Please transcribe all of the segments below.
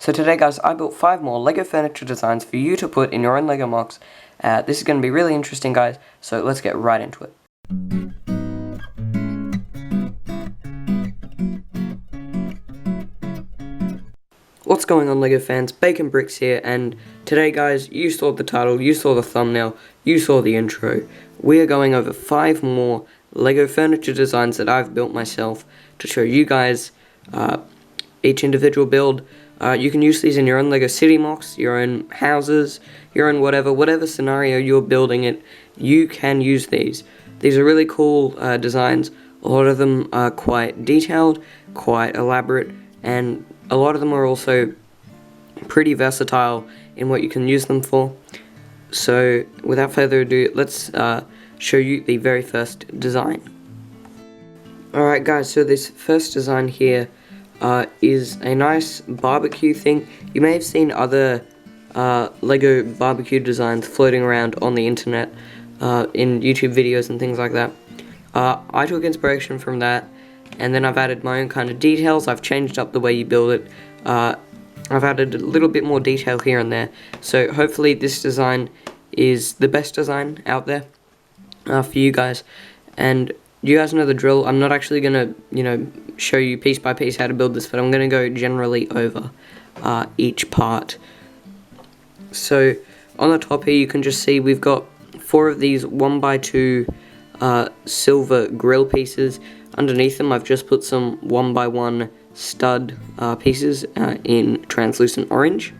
So today guys, I built 5 more LEGO furniture designs for you to put in your own LEGO MOCs. This is going to be really interesting guys, so let's get right into it. What's going on LEGO fans, Bacon Bricks here, and today guys, you saw the title, you saw the thumbnail, you saw the intro. We are going over 5 more LEGO furniture designs that I've built myself to show you guys each individual build. You can use these in your own LEGO City MOCs, your own houses, your own whatever scenario you're building it, you can use these. These are really cool designs. A lot of them are quite detailed, quite elaborate, and a lot of them are also pretty versatile in what you can use them for. So without further ado, let's show you the very first design. Alright guys, so this first design here is a nice barbecue thing. You may have seen other LEGO barbecue designs floating around on the internet in YouTube videos and things like that. I took inspiration from that, and then I've added my own kind of details. I've changed up the way you build it. I've added a little bit more detail here and there. So hopefully this design is the best design out there for you guys. And you guys know the drill. I'm not actually going to, show you piece by piece how to build this, but I'm going to go generally over each part. So on the top here you can just see we've got 4 of these 1x2 silver grill pieces. Underneath them I've just put some 1x1 stud pieces in translucent orange.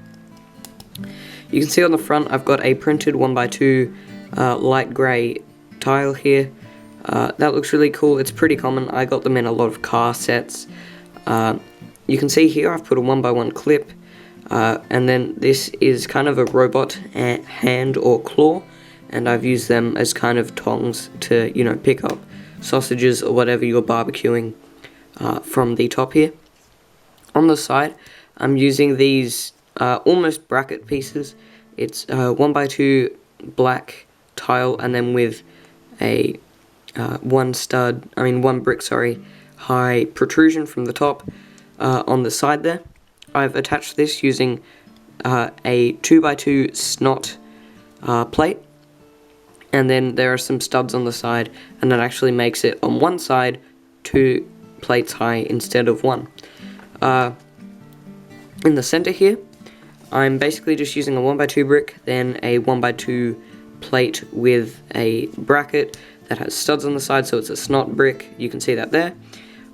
You can see on the front I've got a printed 1x2 light grey tile here. That looks really cool. It's pretty common. I got them in a lot of car sets. You can see here I've put a 1x1 clip, and then this is kind of a robot hand or claw, and I've used them as kind of tongs to, pick up sausages or whatever you're barbecuing from the top here. On the side, I'm using these almost bracket pieces. It's 1x2 black tile, and then with a one brick, high protrusion from the top on the side there. I've attached this using a 2x2 snot plate, and then there are some studs on the side, and that actually makes it on one side 2 plates high instead of 1. In the center here, I'm basically just using a 1x2 brick, then a 1x2 plate with a bracket that has studs on the side, so it's a snot brick. You can see that there.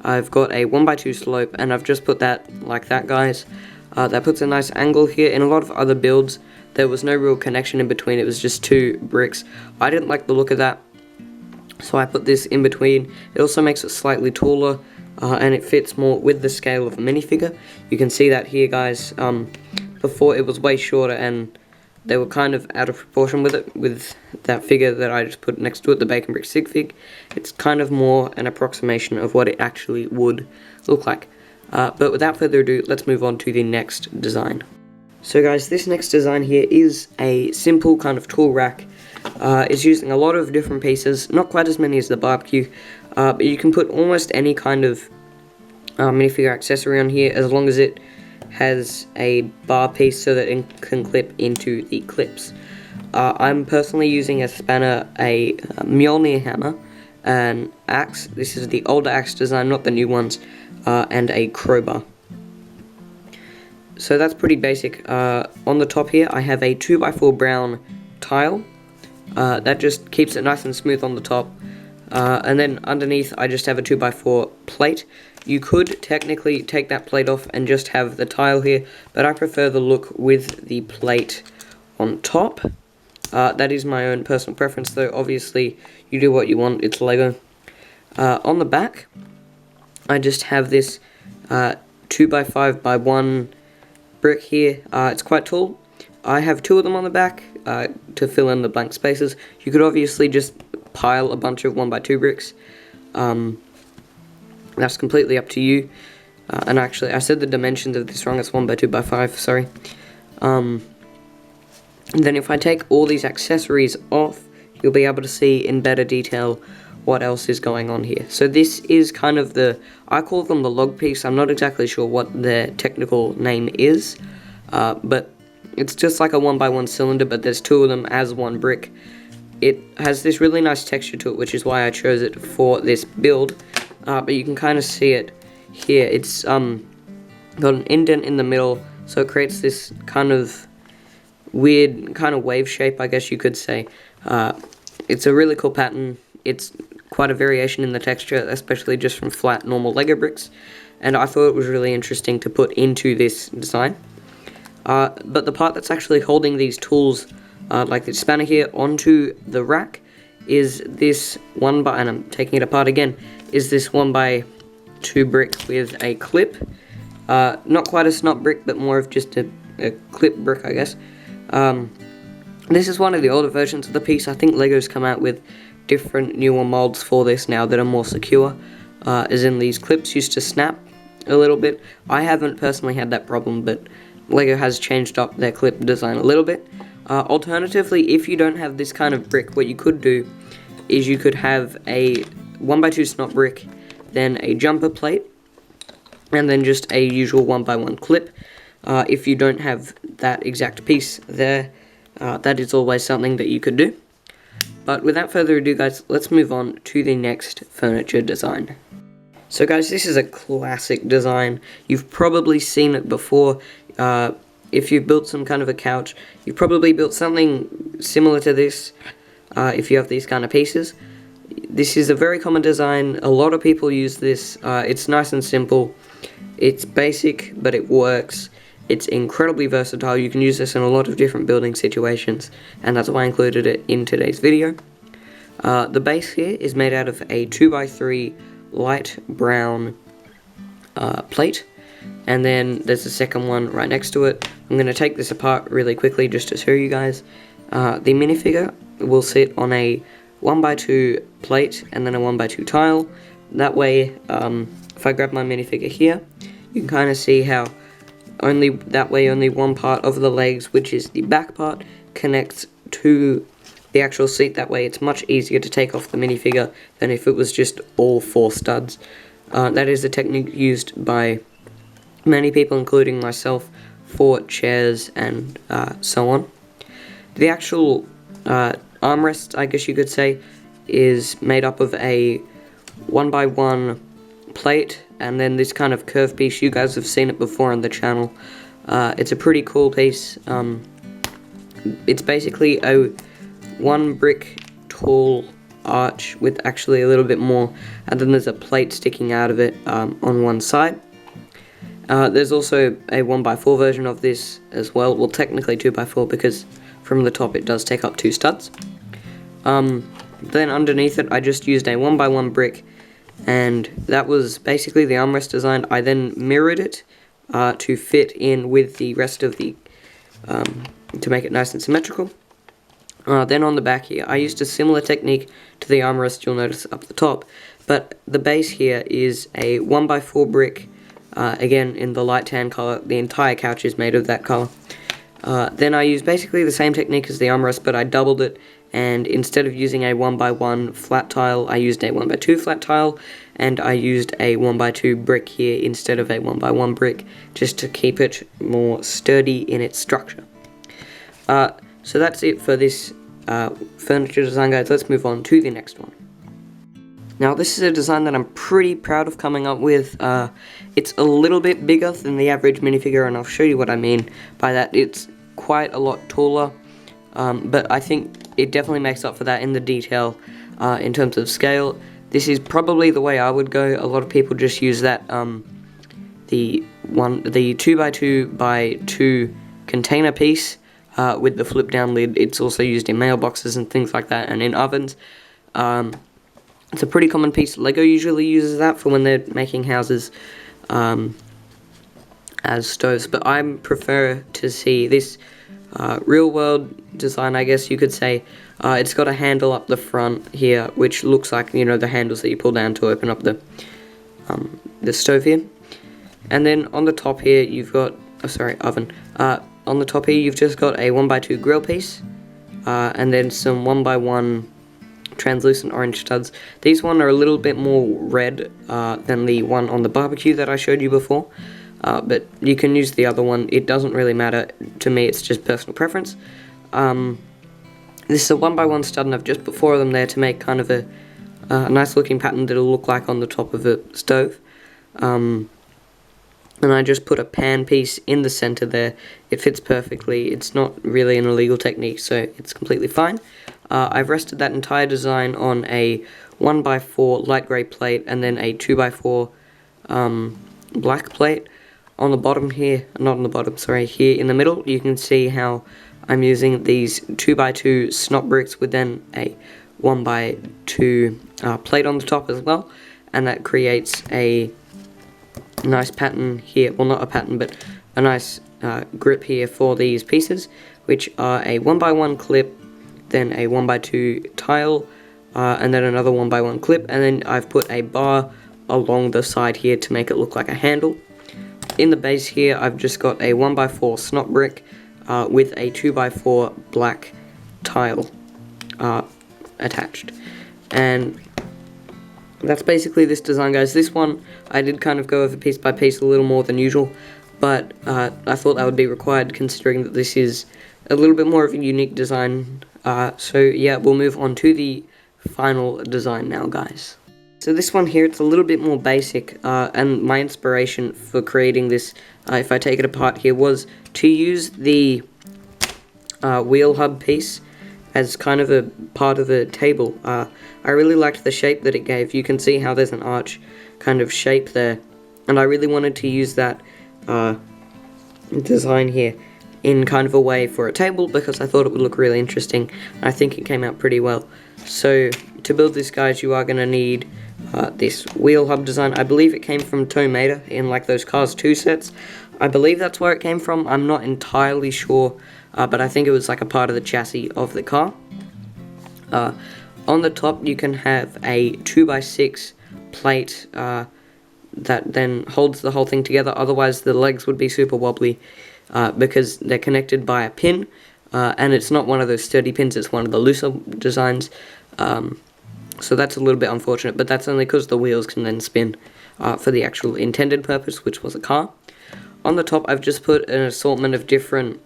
I've got a 1x2 slope, and I've just put that like that, guys. That puts a nice angle here. In a lot of other builds, there was no real connection in between. It was just 2 bricks. I didn't like the look of that, so I put this in between. It also makes it slightly taller, and it fits more with the scale of a minifigure. You can see that here, guys. Before it was way shorter, and they were kind of out of proportion with it, with that figure that I just put next to it, the Bacon Brick Sig Fig. It's kind of more an approximation of what it actually would look like. But without further ado, let's move on to the next design. So guys, this next design here is a simple kind of tool rack. It's using a lot of different pieces, not quite as many as the barbecue, but you can put almost any kind of minifigure accessory on here, as long as it has a bar piece so that it can clip into the clips. I'm personally using a spanner, a Mjolnir hammer, an axe. This is the older axe design, not the new ones, and a crowbar. So that's pretty basic. On the top here I have a 2x4 brown tile. That just keeps it nice and smooth on the top. And then underneath I just have a 2x4 plate. You could technically take that plate off and just have the tile here, but I prefer the look with the plate on top. That is my own personal preference though. Obviously you do what you want, it's LEGO. On the back I just have this 2x5x1 brick here. It's quite tall. I have 2 of them on the back to fill in the blank spaces. You could obviously just pile a bunch of 1x2 bricks. That's completely up to you. And actually, I said the dimensions of this wrong. It's 1x2x5, sorry. And then if I take all these accessories off, you'll be able to see in better detail what else is going on here. So this is kind of I call them the log piece. I'm not exactly sure what their technical name is. but it's just like a 1x1 cylinder, but there's two of them as one brick. It has this really nice texture to it, which is why I chose it for this build, but you can kind of see it here. It's got an indent in the middle, so it creates this kind of weird kind of wave shape, I guess you could say. It's a really cool pattern. It's quite a variation in the texture, especially just from flat normal Lego bricks, and I thought it was really interesting to put into this design. But the part that's actually holding these tools, like the spanner here, onto the rack is this and I'm taking it apart again, is this 1x2 brick with a clip. Not quite a snot brick, but more of just a clip brick, I guess. This is one of the older versions of the piece. I think Lego's come out with different newer molds for this now that are more secure, as in these clips used to snap a little bit. I haven't personally had that problem, but Lego has changed up their clip design a little bit. Alternatively, if you don't have this kind of brick, what you could do is you could have a 1x2 snot brick, then a jumper plate, and then just a usual 1x1 clip. If you don't have that exact piece there, that is always something that you could do. But without further ado, guys, let's move on to the next furniture design. So guys, this is a classic design. You've probably seen it before. If you've built some kind of a couch, you've probably built something similar to this, if you have these kind of pieces. This is a very common design. A lot of people use this. It's nice and simple. It's basic, but it works. It's incredibly versatile. You can use this in a lot of different building situations, and that's why I included it in today's video. The base here is made out of a 2x3 light brown plate, and then there's a second one right next to it. I'm going to take this apart really quickly just to show you guys. The minifigure will sit on a 1x2 plate and then a 1x2 tile. That way, if I grab my minifigure here, you can kind of see how only one part of the legs, which is the back part, connects to the actual seat. That way it's much easier to take off the minifigure than if it was just all 4 studs. That is a technique used by many people, including myself, for chairs and so on. The actual armrest, I guess you could say, is made up of a 1x1 plate and then this kind of curved piece. You guys have seen it before on the channel. It's a pretty cool piece. It's basically a 1 brick tall arch with actually a little bit more, and then there's a plate sticking out of it on one side. There's also a 1x4 version of this as well. Well, technically 2x4, because from the top it does take up 2 studs. Then underneath it I just used a 1x1 brick, and that was basically the armrest design. I then mirrored it to fit in with the rest of the, to make it nice and symmetrical. Then on the back here, I used a similar technique to the armrest you'll notice up the top, but the base here is a 1x4 brick, again in the light tan color. The entire couch is made of that color. Then I used basically the same technique as the armrest, but I doubled it, and instead of using a 1x1 flat tile, I used a 1x2 flat tile, and I used a 1x2 brick here instead of a 1x1 brick, just to keep it more sturdy in its structure. So that's it for this furniture design, guys. Let's move on to the next one. Now, this is a design that I'm pretty proud of coming up with. It's a little bit bigger than the average minifigure, and I'll show you what I mean by that. It's quite a lot taller, but I think it definitely makes up for that in the detail. In terms of scale, this is probably the way I would go. A lot of people just use that the 2x2x2 container piece with the flip down lid. It's also used in mailboxes and things like that, and in ovens. It's a pretty common piece. Lego usually uses that for when they're making houses as stoves, but I prefer to see this real world design, I guess you could say. It's got a handle up the front here, which looks like, you know, the handles that you pull down to open up the stove here. And then on the top here, you've got, oven. On the top here, you've just got a 1x2 grill piece, and then some 1x1 translucent orange studs. These one are a little bit more red than the one on the barbecue that I showed you before. but you can use the other one. It doesn't really matter to me, it's just personal preference. This is a 1x1 stud, and I've just put 4 of them there to make kind of a nice looking pattern that it'll look like on the top of a stove. And I just put a pan piece in the center there. It fits perfectly. It's not really an illegal technique, so it's completely fine. I've rested that entire design on a 1x4 light grey plate and then a 2x4 black plate. On the bottom here, not on the bottom, sorry, here in the middle, you can see how I'm using these 2x2 snot bricks with then a 1x2 plate on the top as well, and that creates a nice pattern here, well not a pattern but a nice grip here for these pieces, which are a 1x1 clip, then a 1x2 tile, and then another 1x1 clip, and then I've put a bar along the side here to make it look like a handle. In the base here I've just got a 1x4 snot brick with a 2x4 black tile attached, and that's basically this design, guys. This one I did kind of go over piece by piece a little more than usual, but I thought that would be required considering that this is a little bit more of a unique design. So yeah, we'll move on to the final design now, guys. So this one here, it's a little bit more basic, and my inspiration for creating this, if I take it apart here, was to use the wheel hub piece as kind of a part of a table. I really liked the shape that it gave. You can see how there's an arch kind of shape there, and I really wanted to use that design here in kind of a way for a table because I thought it would look really interesting, and I think it came out pretty well. So to build this, guys, you are going to need this wheel hub design. I believe it came from Tomato in like those Cars 2 sets. I believe that's where it came from. I'm not entirely sure, but I think it was like a part of the chassis of the car. On the top you can have a 2x6 plate that then holds the whole thing together, otherwise the legs would be super wobbly because they're connected by a pin, and it's not one of those sturdy pins, it's one of the looser designs, so that's a little bit unfortunate, but that's only because the wheels can then spin for the actual intended purpose, which was a car. On the top I've just put an assortment of different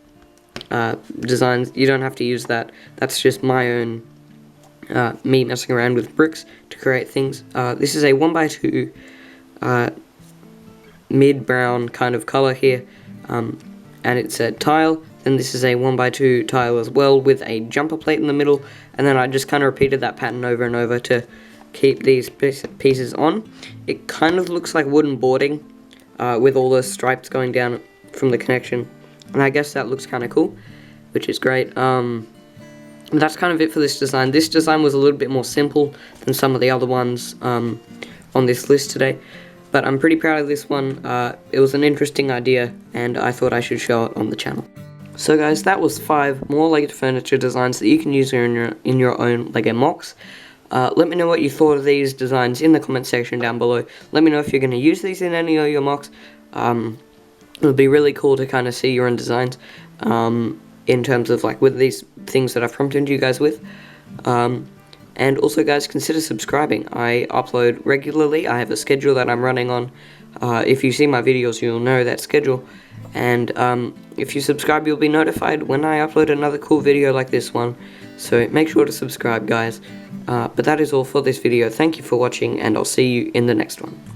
designs. You don't have to use that, that's just my own me messing around with bricks to create things. This is a 1x2 mid-brown kind of color here, and it's a tile. Then this is a 1x2 tile as well with a jumper plate in the middle, and then I just kind of repeated that pattern over and over to keep these pieces on. It kind of looks like wooden boarding with all the stripes going down from the connection, and I guess that looks kind of cool, which is great. That's kind of it for this design. This design was a little bit more simple than some of the other ones on this list today, but I'm pretty proud of this one. It was an interesting idea, and I thought I should show it on the channel. So guys, that was 5 more LEGO furniture designs that you can use in your own LEGO MOCs. Let me know what you thought of these designs in the comment section down below. Let me know if you're going to use these in any of your MOCs. It would be really cool to kind of see your own designs in terms of like with these things that I've prompted you guys with. And also, guys, consider subscribing. I upload regularly. I have a schedule that I'm running on. If you see my videos, you'll know that schedule. And if you subscribe, you'll be notified when I upload another cool video like this one. So make sure to subscribe, guys. But that is all for this video. Thank you for watching, and I'll see you in the next one.